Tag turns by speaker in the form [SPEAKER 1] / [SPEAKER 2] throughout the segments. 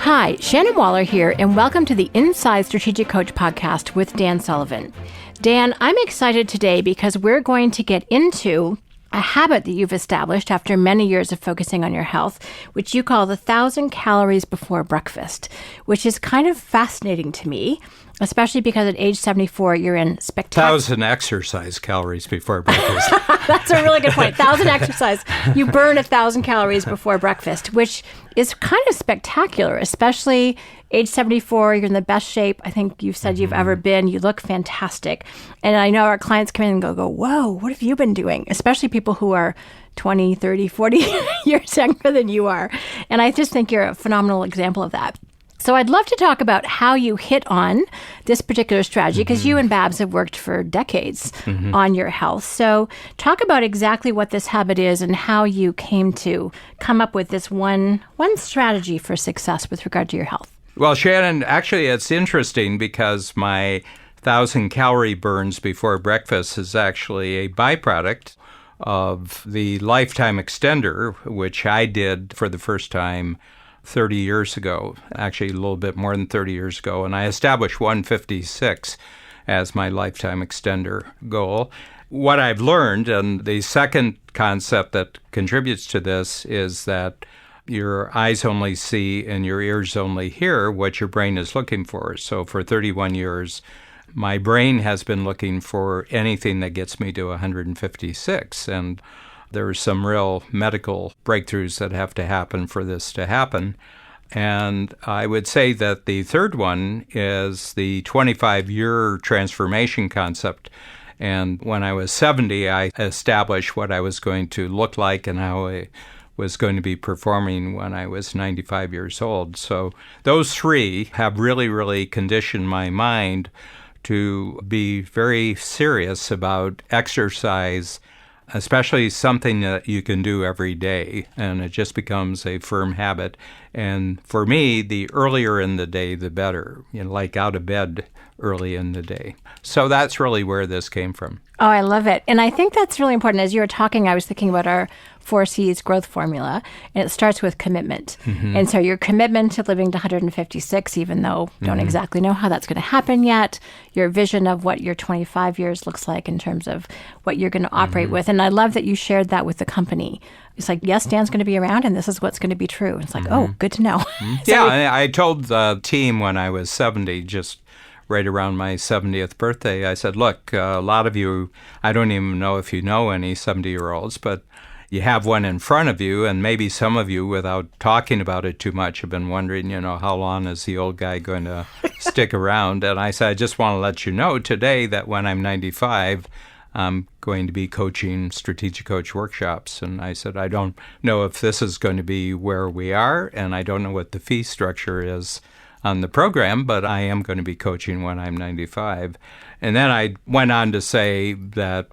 [SPEAKER 1] Hi, Shannon Waller here, and welcome to the Inside Strategic Coach podcast with Dan Sullivan. Dan, I'm excited today because we're going to get into a habit that you've established after many years of focusing on your health, which you call the 1,000 calories before breakfast, which is kind of fascinating to me, especially because at age 74, you're in spectacular...
[SPEAKER 2] 1,000 exercise calories before breakfast.
[SPEAKER 1] That's a really good point. 1,000 exercise. You burn 1,000 calories before breakfast, which is kind of spectacular, especially age 74. You're in the best shape I think you've said you've ever been. You look fantastic. And I know our clients come in and go, whoa, what have you been doing? Especially people who are 20, 30, 40 years younger than you are. And I just think you're a phenomenal example of that. So I'd love to talk about how you hit on this particular strategy, because you and Babs have worked for decades on your health. So talk about exactly what this habit is and how you came to come up with this one strategy for success with regard to your health.
[SPEAKER 2] Well, Shannon, actually, it's interesting because my 1,000 calorie burns before breakfast is actually a byproduct of the lifetime extender, which I did for the first time 30 years ago, actually a little bit more than 30 years ago, and I established 156 as my lifetime extender goal. What I've learned, and the second concept that contributes to this, is that your eyes only see and your ears only hear what your brain is looking for. So for 31 years, my brain has been looking for anything that gets me to 156, and there are some real medical breakthroughs that have to happen for this to happen. And I would say that the third one is the 25-year transformation concept. And when I was 70, I established what I was going to look like and how I was going to be performing when I was 95 years old. So those three have really, really conditioned my mind to be very serious about exercise, especially something that you can do every day, and it just becomes a firm habit. And for me, the earlier in the day, the better, like out of bed early in the day. So that's really where this came from.
[SPEAKER 1] Oh, I love it. And I think that's really important. As you were talking, I was thinking about our 4C's growth formula, and it starts with commitment. And so your commitment to living to 156, even though you don't exactly know how that's going to happen yet, your vision of what your 25 years looks like in terms of what you're going to operate with. And I love that you shared that with the company. It's like, yes, Dan's going to be around, and this is what's going to be true. It's like, oh, good to know.
[SPEAKER 2] I told the team when I was 70, just right around my 70th birthday, I said, look, a lot of you, I don't even know if you know any 70-year-olds, but you have one in front of you, and maybe some of you, without talking about it too much, have been wondering, how long is the old guy going to stick around? And I said, I just want to let you know today that when I'm 95, I'm going to be coaching strategic coach workshops. And I said, I don't know if this is going to be where we are, and I don't know what the fee structure is on the program, but I am going to be coaching when I'm 95. And then I went on to say that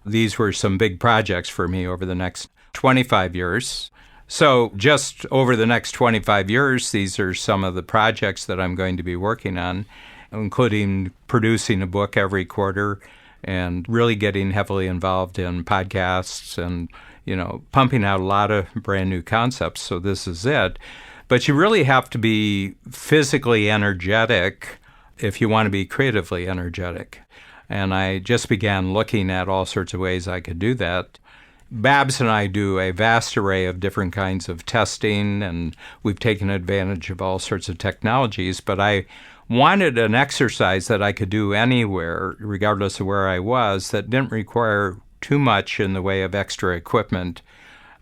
[SPEAKER 2] these were some big projects for me over the next 25 years. So just over the next 25 years, these are some of the projects that I'm going to be working on, including producing a book every quarter and really getting heavily involved in podcasts and, pumping out a lot of brand new concepts. So this is it. But you really have to be physically energetic if you want to be creatively energetic. And I just began looking at all sorts of ways I could do that. Babs and I do a vast array of different kinds of testing, and we've taken advantage of all sorts of technologies. But I wanted an exercise that I could do anywhere, regardless of where I was, that didn't require too much in the way of extra equipment.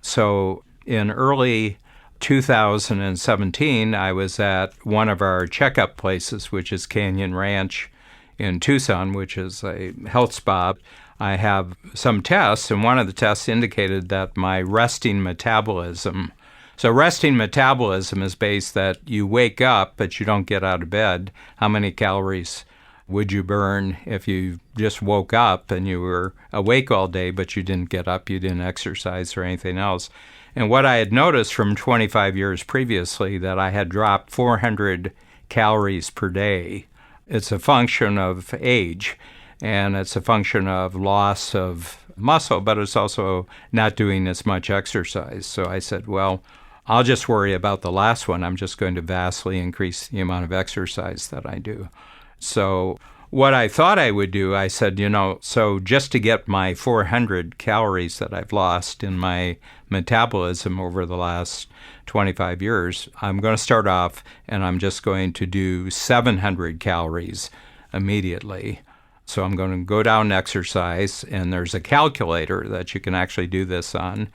[SPEAKER 2] So in early 2017, I was at one of our checkup places, which is Canyon Ranch in Tucson, which is a health spa. I have some tests, and one of the tests indicated that my resting metabolism. So resting metabolism is based that you wake up, but you don't get out of bed. How many calories would you burn if you just woke up and you were awake all day, but you didn't get up, you didn't exercise or anything else? And what I had noticed from 25 years previously, that I had dropped 400 calories per day. It's a function of age, and it's a function of loss of muscle, but it's also not doing as much exercise. So I said, well, I'll just worry about the last one. I'm just going to vastly increase the amount of exercise that I do. So what I thought I would do, I said, so just to get my 400 calories that I've lost in my metabolism over the last 25 years, I'm going to start off and I'm just going to do 700 calories immediately. So I'm going to go down and exercise, and there's a calculator that you can actually do this on.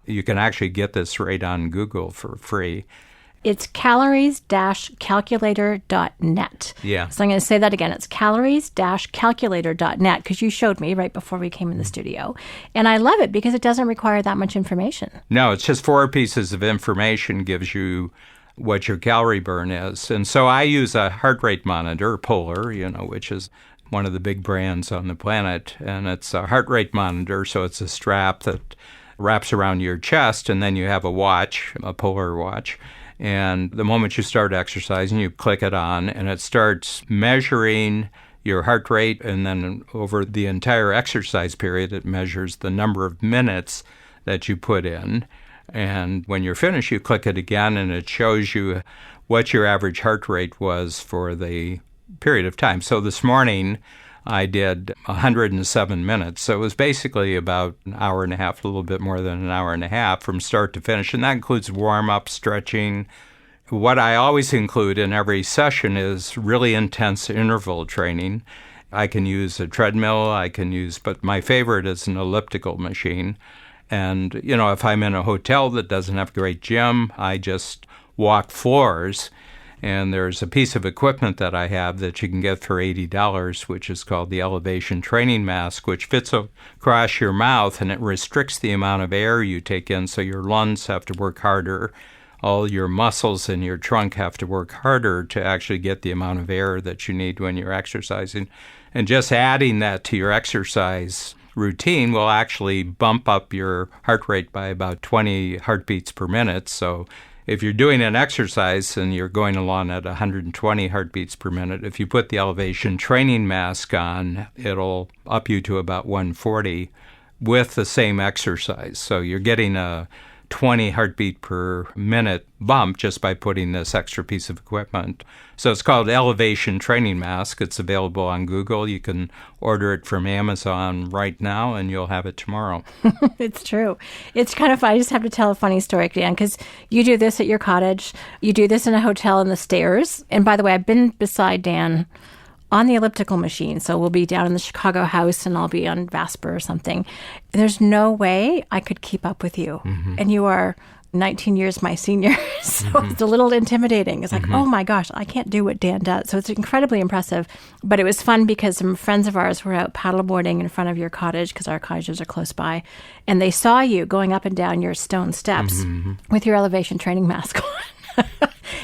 [SPEAKER 2] You can actually get this right on Google for free.
[SPEAKER 1] It's calories-calculator.net.
[SPEAKER 2] Yeah.
[SPEAKER 1] So I'm going to say that again. It's calories-calculator.net, because you showed me right before we came in the studio. And I love it because it doesn't require that much information.
[SPEAKER 2] No, it's just 4 pieces of information, gives you what your calorie burn is. And so I use a heart rate monitor, Polar, which is one of the big brands on the planet. And it's a heart rate monitor, so it's a strap that wraps around your chest, and then you have a watch, a Polar watch. And the moment you start exercising, you click it on, and it starts measuring your heart rate. And then over the entire exercise period, it measures the number of minutes that you put in. And when you're finished, you click it again, and it shows you what your average heart rate was for the period of time. So this morning, I did 107 minutes. So it was basically about an hour and a half, a little bit more than an hour and a half from start to finish. And that includes warm-up, stretching. What I always include in every session is really intense interval training. I can use a treadmill, but my favorite is an elliptical machine. And, if I'm in a hotel that doesn't have a great gym, I just walk floors. And there's a piece of equipment that I have that you can get for $80, which is called the elevation training mask, which fits across your mouth, and it restricts the amount of air you take in, so your lungs have to work harder. All your muscles in your trunk have to work harder to actually get the amount of air that you need when you're exercising. And just adding that to your exercise routine will actually bump up your heart rate by about 20 heartbeats per minute. So if you're doing an exercise and you're going along at 120 heartbeats per minute, if you put the elevation training mask on, it'll up you to about 140 with the same exercise. So you're getting a 20 heartbeat per minute bump just by putting this extra piece of equipment. So it's called Elevation Training Mask. It's available on Google. You can order it from Amazon right now, and you'll have it tomorrow.
[SPEAKER 1] It's true. It's kind of fun. I just have to tell a funny story, Dan, because you do this at your cottage. You do this in a hotel in the stairs. And by the way, I've been beside Dan on the elliptical machine. So we'll be down in the Chicago house, and I'll be on Vasper or something. There's no way I could keep up with you. Mm-hmm. And you are 19 years my senior. So it's a little intimidating. It's like, oh my gosh, I can't do what Dan does. So it's incredibly impressive. But it was fun because some friends of ours were out paddleboarding in front of your cottage, because our cottages are close by. And they saw you going up and down your stone steps with your elevation training mask on.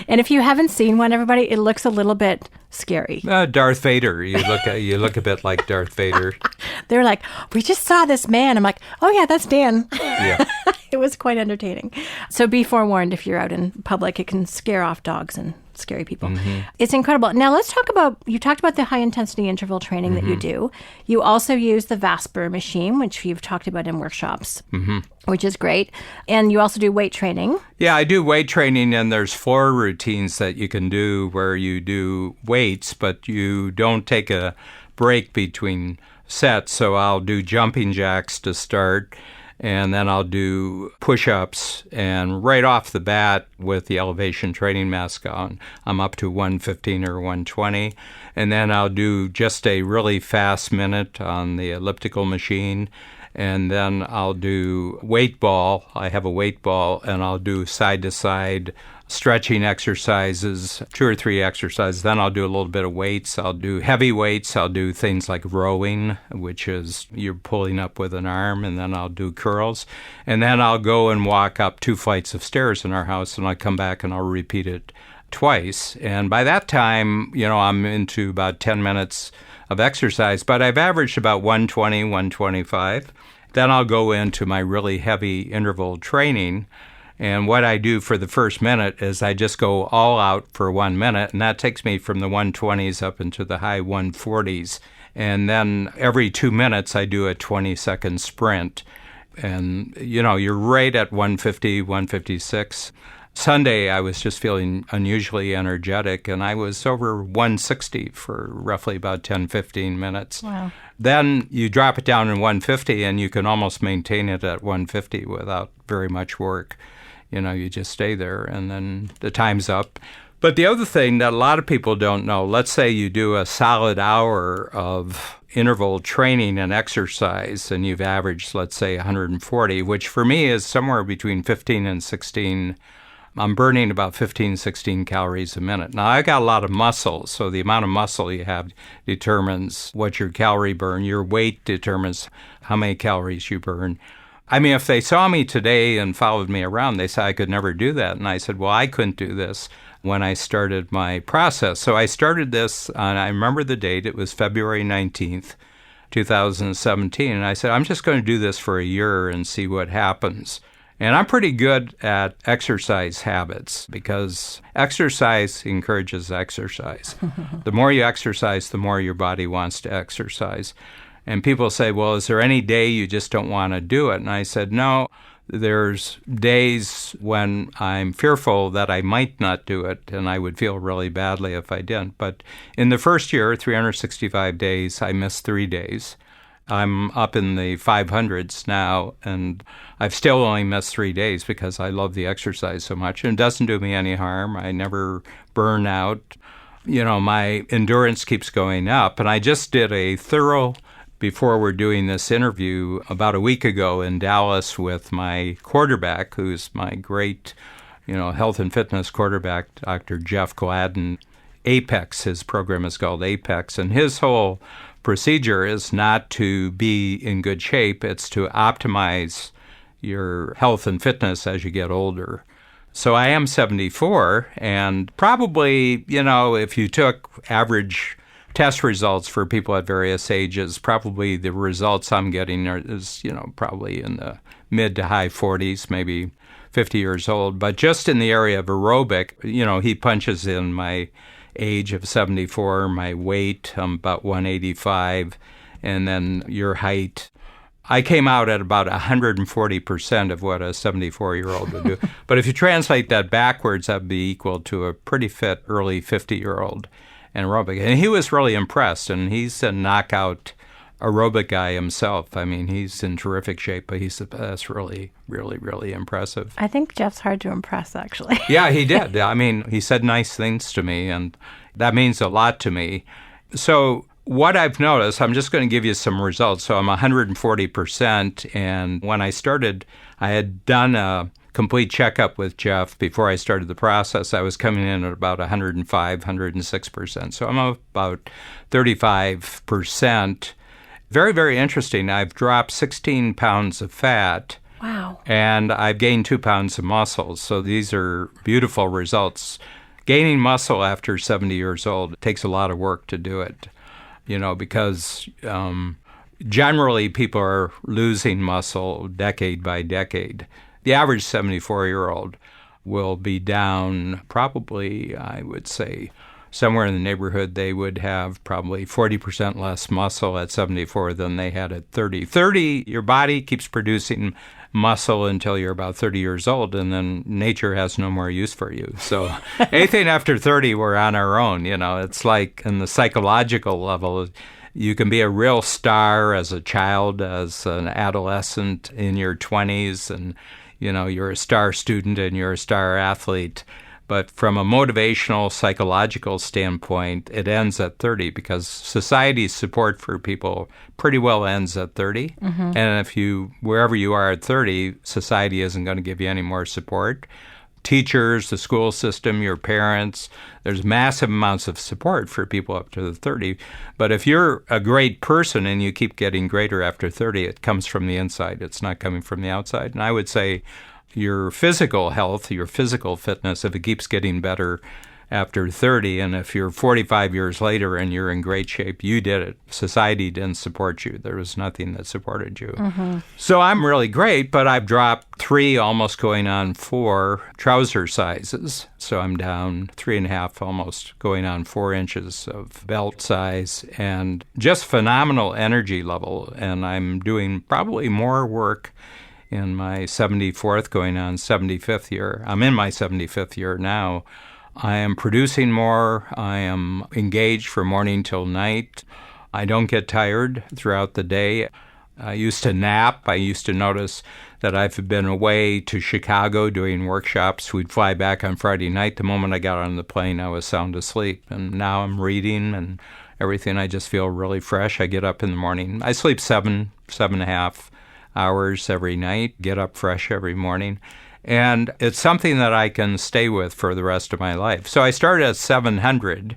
[SPEAKER 1] And if you haven't seen one, everybody, it looks a little bit scary.
[SPEAKER 2] Darth Vader. You look a bit like Darth Vader.
[SPEAKER 1] They're like, we just saw this man. I'm like, oh yeah, that's Dan.
[SPEAKER 2] Yeah.
[SPEAKER 1] It was quite entertaining. So be forewarned, if you're out in public, it can scare off dogs and scary people. It's incredible. Now let's talk about, you talked about the high intensity interval training that you do. You also use the Vasper machine, which you've talked about in workshops, which is great. And you also do weight training. Yeah,
[SPEAKER 2] I do weight training, and there's 4 routines that you can do where you do weights, but you don't take a break between sets. So I'll do jumping jacks to start, and then I'll do push-ups, and right off the bat with the elevation training mask on, I'm up to 115 or 120. And then I'll do just a really fast minute on the elliptical machine. And then I'll do weight ball. I have a weight ball, and I'll do side-to-side stretching exercises, 2 or 3 exercises. Then I'll do a little bit of weights. I'll do heavy weights. I'll do things like rowing, which is you're pulling up with an arm, and then I'll do curls. And then I'll go and walk up 2 flights of stairs in our house, and I'll come back and I'll repeat it twice. And by that time, I'm into about 10 minutes of exercise, but I've averaged about 120, 125. Then I'll go into my really heavy interval training. And what I do for the first minute is I just go all out for 1 minute, and that takes me from the 120s up into the high 140s. And then every 2 minutes I do a 20-second sprint. And, you're right at 150, 156. Sunday, I was just feeling unusually energetic, and I was over 160 for roughly about 10, 15 minutes.
[SPEAKER 1] Wow.
[SPEAKER 2] Then you drop it down in 150, and you can almost maintain it at 150 without very much work. You just stay there, and then the time's up. But the other thing that a lot of people don't know, let's say you do a solid hour of interval training and exercise, and you've averaged, let's say, 140, which for me is somewhere between 15 and 16. I'm burning about 15, 16 calories a minute. Now, I got a lot of muscle, so the amount of muscle you have determines what your calorie burn. Your weight determines how many calories you burn. I mean, if they saw me today and followed me around, they said I could never do that. And I said, well, I couldn't do this when I started my process. So I started this on, I remember the date, it was February 19th, 2017. And I said, I'm just going to do this for a year and see what happens. And I'm pretty good at exercise habits because exercise encourages exercise. The more you exercise, the more your body wants to exercise. And people say, well, is there any day you just don't want to do it? And I said, no, there's days when I'm fearful that I might not do it, and I would feel really badly if I didn't. But in the first year, 365 days, I missed 3 days. I'm up in the 500s now, and I've still only missed 3 days because I love the exercise so much. And it doesn't do me any harm. I never burn out. My endurance keeps going up. And I just did a thorough, before we're doing this interview, about a week ago in Dallas with my quarterback, who's my great, health and fitness quarterback, Dr. Jeff Gladden. Apex, his program is called Apex, and his whole procedure is not to be in good shape, it's to optimize your health and fitness as you get older. So I am 74, and probably, if you took average test results for people at various ages, probably the results I'm getting is probably in the mid to high 40s, maybe 50 years old. But just in the area of aerobic, he punches in my age of 74, my weight, I'm about 185, and then your height. I came out at about 140% of what a 74-year-old would do. But if you translate that backwards, that would be equal to a pretty fit early 50-year-old in aerobic. And he was really impressed, and he's a knockout aerobic guy himself. I mean, he's in terrific shape, but that's really, really, really impressive.
[SPEAKER 1] I think Jeff's hard to impress, actually.
[SPEAKER 2] Yeah, he did. I mean, he said nice things to me, and that means a lot to me. So what I've noticed, I'm just going to give you some results. So I'm 140%, and when I started, I had done a complete checkup with Jeff before I started the process. I was coming in at about 105, 106%. So I'm about 35%. Very, very interesting. I've dropped 16 pounds of fat.
[SPEAKER 1] Wow. And
[SPEAKER 2] I've gained 2 pounds of muscle. So these are beautiful results. Gaining muscle after 70 years old, it takes a lot of work to do it, because generally people are losing muscle decade by decade. The average 74-year-old will be down probably, I would say, somewhere in the neighborhood, they would have probably 40% less muscle at 74 than they had at 30. 30, your body keeps producing muscle until you're about 30 years old, and then nature has no more use for you. So anything after 30, we're on our own. It's like in the psychological level, you can be a real star as a child, as an adolescent in your 20s, and you're a star student and you're a star athlete. But from a motivational, psychological standpoint, it ends at 30 because society's support for people pretty well ends at 30. Mm-hmm. And if wherever you are at 30, society isn't going to give you any more support. Teachers, the school system, your parents, there's massive amounts of support for people up to the 30. But if you're a great person and you keep getting greater after 30, it comes from the inside. It's not coming from the outside. And I would say your physical health, your physical fitness, if it keeps getting better after 30, and if you're 45 years later and you're in great shape, you did it. Society didn't support you. There was nothing that supported you. Mm-hmm. So I'm really great, but I've dropped 3, almost going on 4 trouser sizes. So I'm down 3.5, almost going on 4 inches of belt size, and just phenomenal energy level. And I'm doing probably more work in my 74th, going on 75th year. I'm in my 75th year now. I am producing more. I am engaged from morning till night. I don't get tired throughout the day. I used to nap. I used to notice that I've been away to Chicago doing workshops. We'd fly back on Friday night. The moment I got on the plane, I was sound asleep. And now I'm reading and everything. I just feel really fresh. I get up in the morning. I sleep 7.5 hours every night, get up fresh every morning. And it's something that I can stay with for the rest of my life. So I started at 700.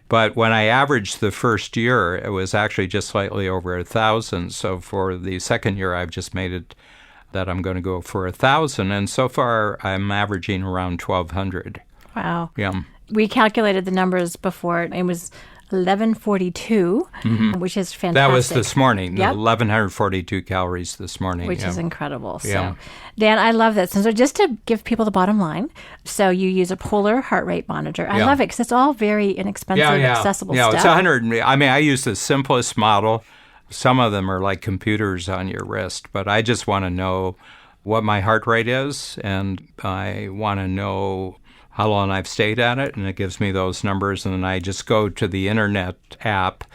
[SPEAKER 2] But when I averaged the first year, it was actually just slightly over 1,000. So for the second year, I've just made it that I'm going to go for 1,000. And so far, I'm averaging around 1,200.
[SPEAKER 1] Wow.
[SPEAKER 2] Yeah.
[SPEAKER 1] We calculated the numbers before. It was 1142, which is fantastic.
[SPEAKER 2] That was this morning,
[SPEAKER 1] Yep.
[SPEAKER 2] 1,142 calories this morning.
[SPEAKER 1] Which is incredible. So,
[SPEAKER 2] Yeah.
[SPEAKER 1] Dan, I love this. And so just to give people the bottom line, so you use a polar heart rate monitor. I love it because it's all very inexpensive, accessible stuff.
[SPEAKER 2] It's 100. I mean, I use the simplest model. Some of them are like computers on your wrist, but I just want to know what my heart rate is, and I want to know how long I've stayed at it, and it gives me those numbers, and then I just go to the internet app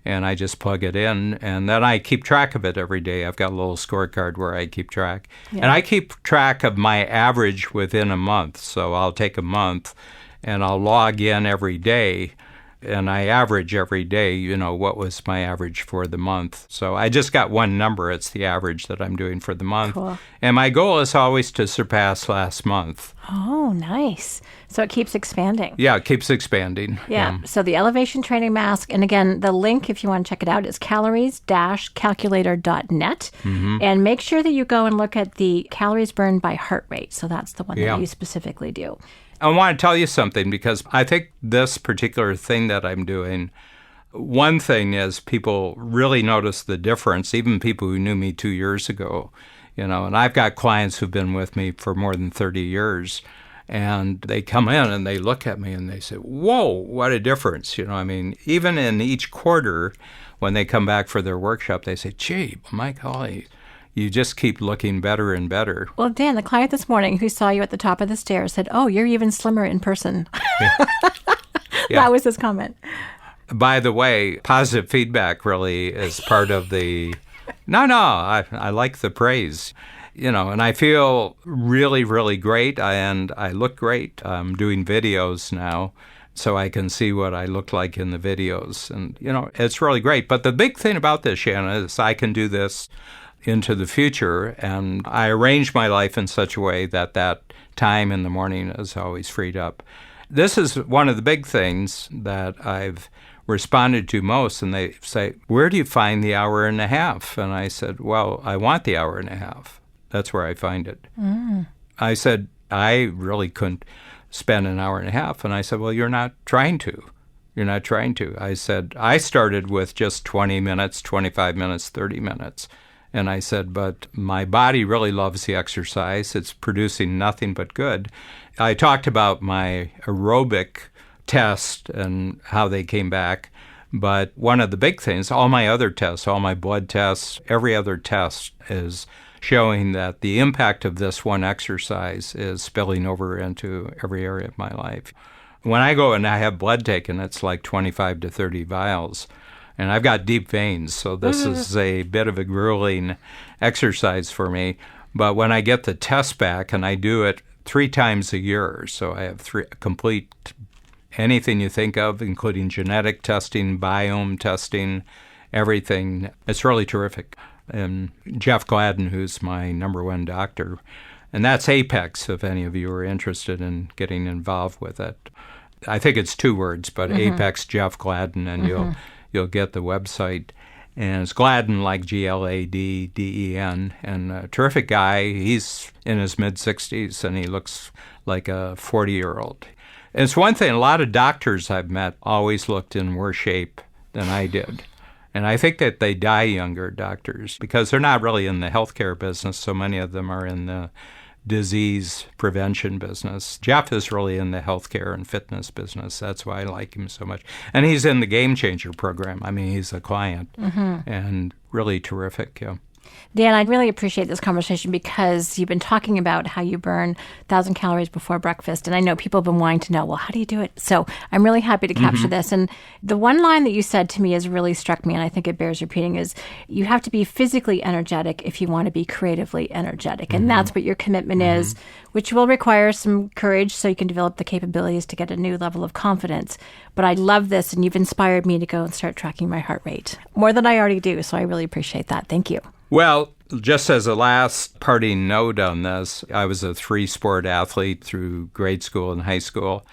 [SPEAKER 2] and I just plug it in, and then I keep track of it every day. I've got a little scorecard where I keep track. And I keep track of my average within a month. So I'll take a month and I'll log in every day, and I average every day, what was my average for the month. So I just got one number. It's the average that I'm doing for the month.
[SPEAKER 1] Cool.
[SPEAKER 2] And my goal is always to surpass last month.
[SPEAKER 1] Oh, nice. So it keeps expanding.
[SPEAKER 2] Yeah, it keeps expanding.
[SPEAKER 1] Yeah. So the Elevation Training Mask, and again, the link, if you want to check it out, is calories-calculator.net. And make sure that you go and look at the calories burned by heart rate. So that's the one that you specifically do.
[SPEAKER 2] I want to tell you something, because I think this particular thing that I'm doing, one thing is people really notice the difference, even people who knew me 2 years ago, and I've got clients who've been with me for more than 30 years, and they come in and they look at me and they say, whoa, what a difference. Even in each quarter, when they come back for their workshop, they say, gee, my golly, you just keep looking better and better.
[SPEAKER 1] Well, Dan, the client this morning who saw you at the top of the stairs said, oh, you're even slimmer in person. That was his comment.
[SPEAKER 2] By the way, positive feedback really is part of the... I like the praise. And I feel really, really great, and I look great. I'm doing videos now, so I can see what I look like in the videos. And, it's really great. But the big thing about this, Shannon, is I can do this into the future, and I arrange my life in such a way that time in the morning is always freed up. This is one of the big things that I've responded to most, and they say, where do you find the hour and a half? And I said, well, I want the hour and a half. That's where I find it. I said, I really couldn't spend an hour and a half. And I said, well, you're not trying to. You're not trying to. I said, I started with just 20 minutes, 25 minutes, 30 minutes. And I said, but my body really loves the exercise. It's producing nothing but good. I talked about my aerobic test and how they came back. But one of the big things, all my other tests, all my blood tests, every other test is showing that the impact of this one exercise is spilling over into every area of my life. When I go and I have blood taken, it's like 25 to 30 vials. And I've got deep veins, so this is a bit of a grueling exercise for me. But when I get the test back, and I do it 3 times a year, so I have 3 complete anything you think of, including genetic testing, biome testing, everything. It's really terrific. And Jeff Gladden, who's my number 1 doctor, and that's Apex, if any of you are interested in getting involved with it. I think it's 2 words, but Apex Jeff Gladden, and you'll get the website. And it's Gladden, like Gladden, and a terrific guy. He's in his mid-60s, and he looks like a 40-year-old. And it's one thing, a lot of doctors I've met always looked in worse shape than I did. And I think that they die younger, doctors, because they're not really in the healthcare business. So many of them are in the disease prevention business. Jeff is really in the healthcare and fitness business. That's why I like him so much. And he's in the Game Changer program. I mean, he's a client and really terrific. Yeah.
[SPEAKER 1] Dan, I really appreciate this conversation because you've been talking about how you burn 1,000 calories before breakfast. And I know people have been wanting to know, well, how do you do it? So I'm really happy to capture this. And the one line that you said to me has really struck me, and I think it bears repeating, is you have to be physically energetic if you want to be creatively energetic. And that's what your commitment is, which will require some courage so you can develop the capabilities to get a new level of confidence. But I love this, and you've inspired me to go and start tracking my heart rate more than I already do. So I really appreciate that. Thank you.
[SPEAKER 2] Well, just as a last parting note on this, I was a 3-sport athlete through grade school and high school,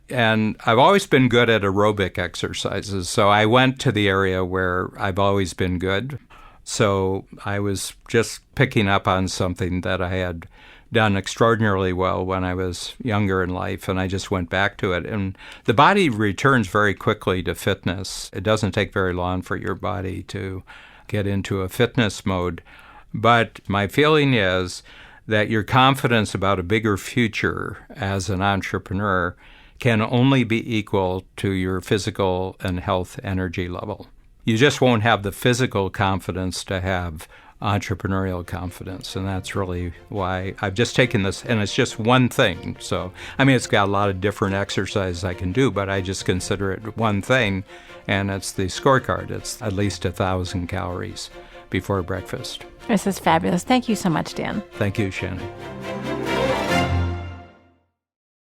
[SPEAKER 2] and I've always been good at aerobic exercises. So I went to the area where I've always been good. So I was just picking up on something that I had done extraordinarily well when I was younger in life, and I just went back to it. And the body returns very quickly to fitness. It doesn't take very long for your body to get into a fitness mode. But my feeling is that your confidence about a bigger future as an entrepreneur can only be equal to your physical and health energy level. You just won't have the physical confidence to have entrepreneurial confidence. And that's really why I've just taken this, and it's just one thing. So, I mean, it's got a lot of different exercises I can do, but I just consider it one thing, and it's the scorecard. It's at least 1,000 calories before breakfast.
[SPEAKER 1] This is fabulous. Thank you so much, Dan.
[SPEAKER 2] Thank you, Shannon.